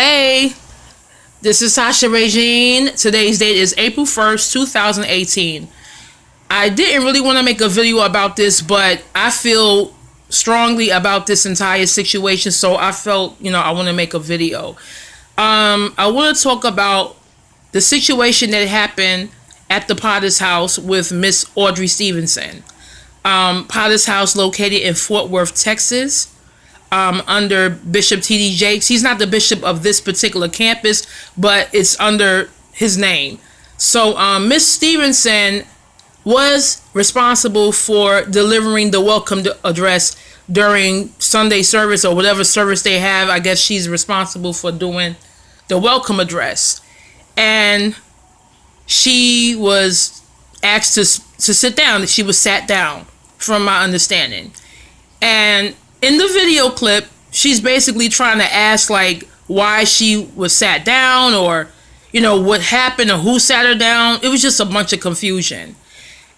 Hey, this is Sasha Regine. Today's date is April 1st, 2018. I didn't really want to make a video about this, but I feel strongly about this entire situation, so I felt, I want to make a video. I want to talk about the situation that happened at the Potter's house with Miss Audrey Stevenson. Potter's house located in Fort Worth, Texas. Under Bishop T.D. Jakes. He's not the bishop of this particular campus, but it's under his name. So Miss Stevenson was responsible for delivering the welcome address during Sunday service or whatever service they have. I guess she's responsible for doing the welcome address. And she was asked to sit down. She was sat down, from my understanding. And in the video clip, she's basically trying to ask, why she was sat down or, what happened or who sat her down. It was just a bunch of confusion.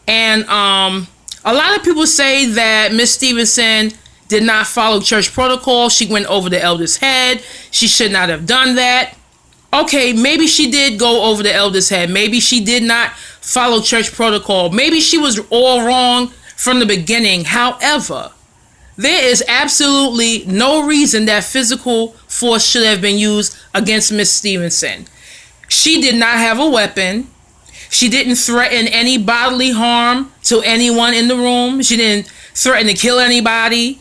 And a lot of people say that Miss Stevenson did not follow church protocol. She went over the elder's head. She should not have done that. Okay, maybe she did go over the elder's head. Maybe she did not follow church protocol. Maybe she was all wrong from the beginning. However, there is absolutely no reason that physical force should have been used against Miss Stevenson. She did not have a weapon. She didn't threaten any bodily harm to anyone in the room. She didn't threaten to kill anybody.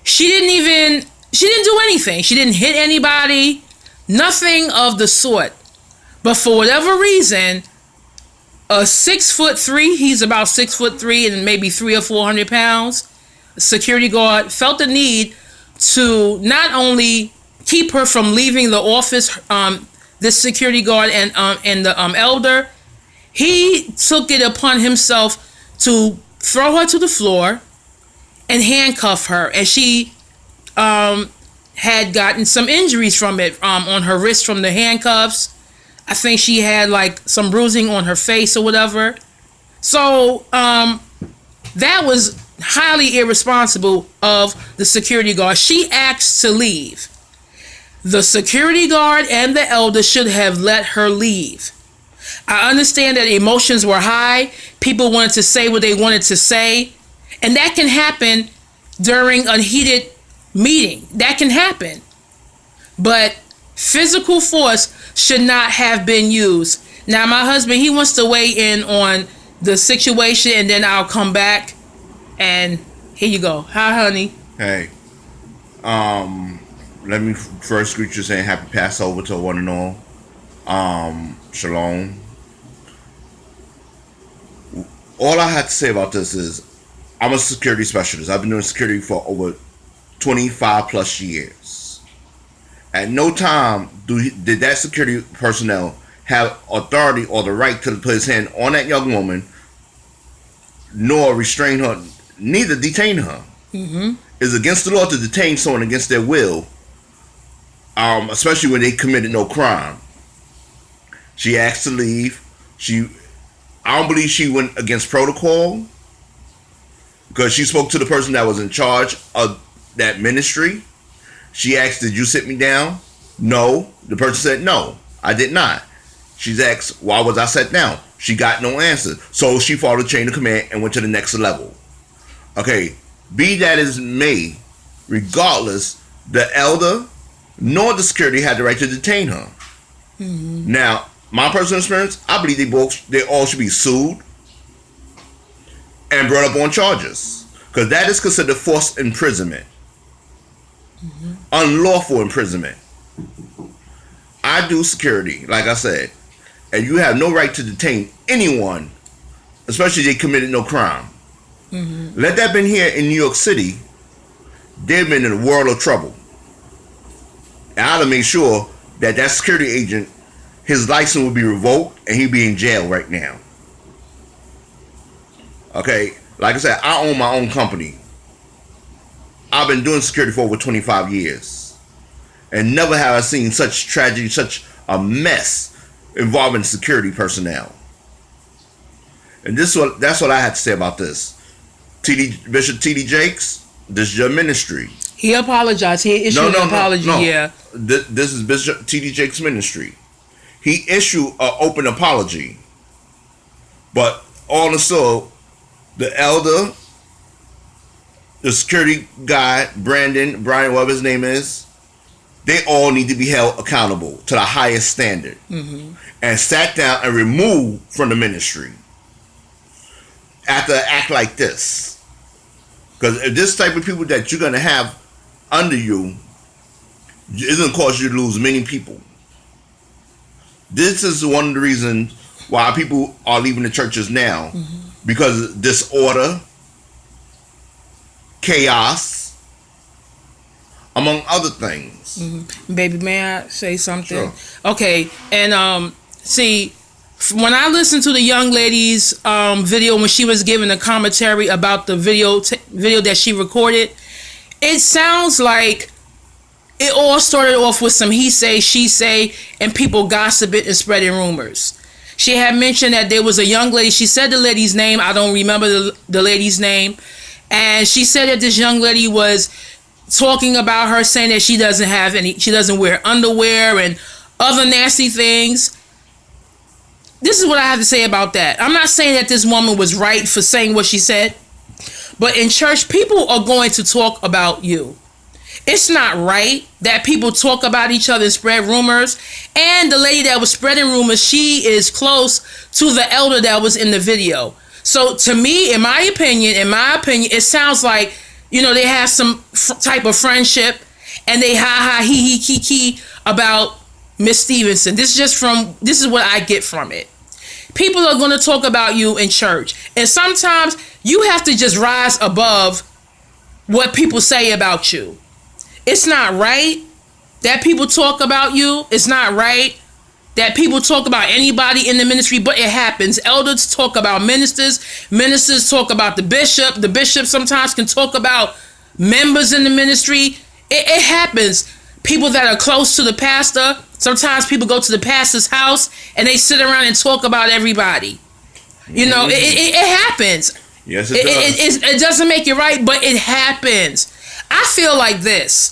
She didn't do anything. She didn't hit anybody. Nothing of the sort. But for whatever reason, a 6'3", he's about 6'3" and maybe 300 or 400 pounds, security guard felt the need to not only keep her from leaving the office, this security guard and the elder, he took it upon himself to throw her to the floor and handcuff her. And she had gotten some injuries from it, on her wrist from the handcuffs. I think she had some bruising on her face or whatever. So that was highly irresponsible of the security guard. She asked to leave. The security guard and the elder should have let her leave. I understand that emotions were high. People wanted to say what they wanted to say. And that can happen during a heated meeting. That can happen. But physical force should not have been used. Now, my husband, he wants to weigh in on the situation, and then I'll come back. And here you go. Hi, honey. Hey. Let me first greet you saying happy Passover to one and all. Shalom. All I had to say about this is I'm a security specialist. I've been doing security for over 25 plus years. At no time did that security personnel have authority or the right to put his hand on that young woman, nor restrain her, neither detain her. Mm-hmm. It's against the law to detain someone against their will, especially when they committed no crime. She asked to leave. I don't believe she went against protocol, because she spoke to the person that was in charge of that ministry. She asked, "Did you sit me down?" No. The person said, "No, I did not." She's asked, "Why was I sat down?" She got no answer. So she followed the chain of command and went to the next level. Okay, be that as may, regardless, the elder nor the security had the right to detain her. Mm-hmm. Now, my personal experience, I believe they all should be sued and brought up on charges, because that is considered forced imprisonment. Mm-hmm. Unlawful imprisonment. I do security, like I said, and you have no right to detain anyone, especially if they committed no crime. Mm-hmm. Let that been here in New York City, they've been in a world of trouble. And I'd have made sure that security agent, his license would be revoked and he'd be in jail right now. Okay, like I said, I own my own company. I've been doing security for over 25 years. And never have I seen such tragedy, such a mess involving security personnel. And that's what I had to say about this. Bishop T.D. Jakes, this is your ministry. He apologized. He issued an apology. No. Yeah. This is Bishop T.D. Jakes' ministry. He issued an open apology. But also, the elder, the security guy, Brian, whatever his name is, they all need to be held accountable to the highest standard. And sat down and removed from the ministry after an act like this. Because if this type of people that you're going to have under you, it's going to cause you to lose many people. This is one of the reasons why people are leaving the churches now. Because of disorder, chaos, among other things. Baby, may I say something? Sure. Okay, and see, when I listened to the young lady's video when she was giving a commentary about the video that she recorded, it sounds like it all started off with some he say, she say, and people gossiping and spreading rumors. She had mentioned that there was a young lady. She said the lady's name. I don't remember the lady's name. And she said that this young lady was talking about her, saying that she doesn't wear underwear and other nasty things. This is what I have to say about that. I'm not saying that this woman was right for saying what she said, but in church, people are going to talk about you. It's not right that people talk about each other and spread rumors. And the lady that was spreading rumors, she is close to the elder that was in the video. So to me, in my opinion, it sounds like, they have some type of friendship, and they he kiki about Miss Stevenson. This is what I get from it. People are going to talk about you in church, and sometimes you have to just rise above what people say about you. It's not right that people talk about you. It's not right that people talk about anybody in the ministry, but it happens. Elders talk about ministers. Ministers talk about the bishop. The bishop sometimes can talk about members in the ministry. It happens. People that are close to the pastor, sometimes people go to the pastor's house and they sit around and talk about everybody. It happens. Yes, it does. It doesn't make it right, but it happens. I feel like this.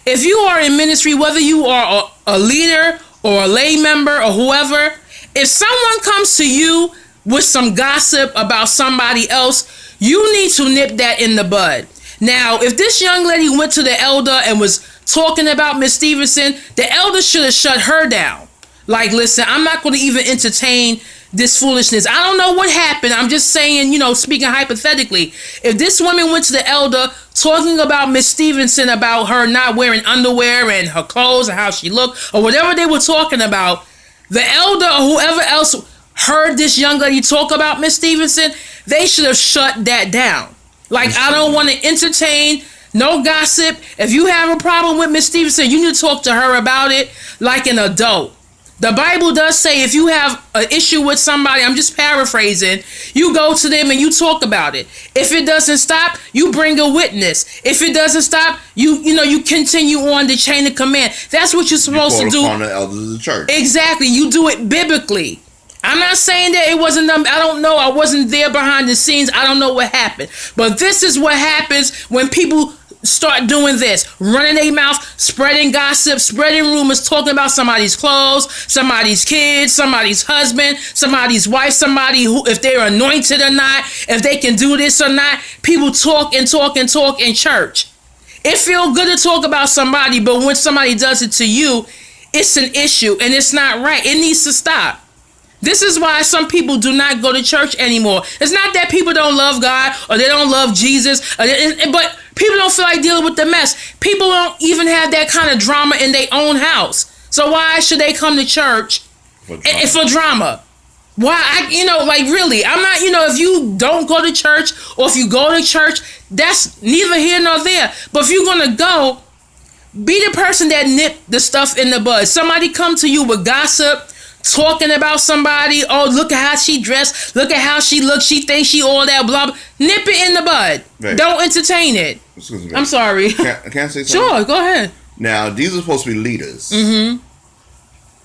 If you are in ministry, whether you are a leader or a lay member or whoever, if someone comes to you with some gossip about somebody else, you need to nip that in the bud. Now, if this young lady went to the elder and was talking about Miss Stevenson, the elder should have shut her down. Like, listen, I'm not going to even entertain this foolishness. I don't know what happened. I'm just saying, speaking hypothetically, if this woman went to the elder talking about Miss Stevenson, about her not wearing underwear and her clothes and how she looked, or whatever they were talking about, the elder or whoever else heard this young lady talk about Miss Stevenson, they should have shut that down. Like, I don't want to entertain no gossip. If you have a problem with Miss Stevenson, you need to talk to her about it like an adult. The Bible does say if you have an issue with somebody, I'm just paraphrasing, you go to them and you talk about it. If it doesn't stop, you bring a witness. If it doesn't stop, you continue on the chain of command. That's what you're supposed to do. On the elders of the church. Exactly. You do it biblically. I'm not saying that it wasn't them. I don't know. I wasn't there behind the scenes. I don't know what happened. But this is what happens when people start doing this, running their mouth, spreading gossip, spreading rumors, talking about somebody's clothes, somebody's kids, somebody's husband, somebody's wife, somebody who, if they're anointed or not, if they can do this or not. People talk and talk and talk in church. It feels good to talk about somebody, but when somebody does it to you, it's an issue and it's not right. It needs to stop. This is why some people do not go to church anymore. It's not that people don't love God or they don't love Jesus, but people don't feel like dealing with the mess. People don't even have that kind of drama in their own house. So why should they come to church for drama? Why? Really, I'm not, if you don't go to church or if you go to church, that's neither here nor there. But if you're going to go, be the person that nip the stuff in the bud. Somebody come to you with gossip, talking about somebody. Oh, look at how she dressed. Look at how she looks. She thinks she all that, blah, blah. Nip it in the bud. Right. Don't entertain it. Excuse me. I'm sorry. Can I say something? Sure, go ahead. Now, these are supposed to be leaders. Mm-hmm.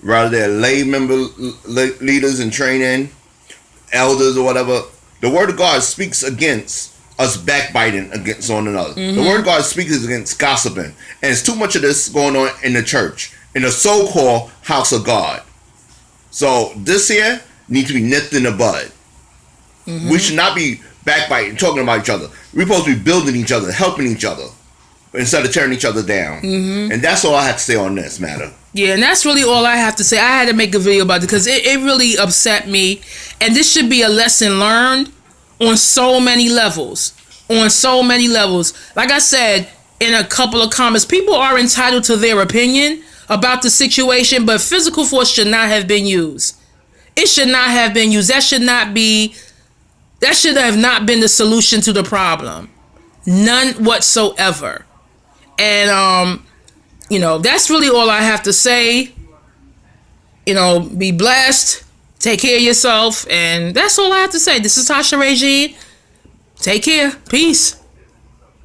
Rather than lay member leaders in training, elders or whatever. The word of God speaks against us backbiting against one another. The word of God speaks against gossiping. And it's too much of this going on in the church, in the so-called house of God. So this here needs to be nipped in the bud. We should not be backbiting, talking about each other. We're supposed to be building each other, helping each other, instead of tearing each other down. And that's all I have to say on this matter. Yeah, and that's really all I have to say. I had to make a video about it because it really upset me. And this should be a lesson learned on so many levels. On so many levels. Like I said in a couple of comments, people are entitled to their opinion about the situation, but physical force should not have been used. It should not have been used. That should have not been the solution to the problem. None whatsoever. And, that's really all I have to say. Be blessed. Take care of yourself. And that's all I have to say. This is Tasha Regine. Take care. Peace.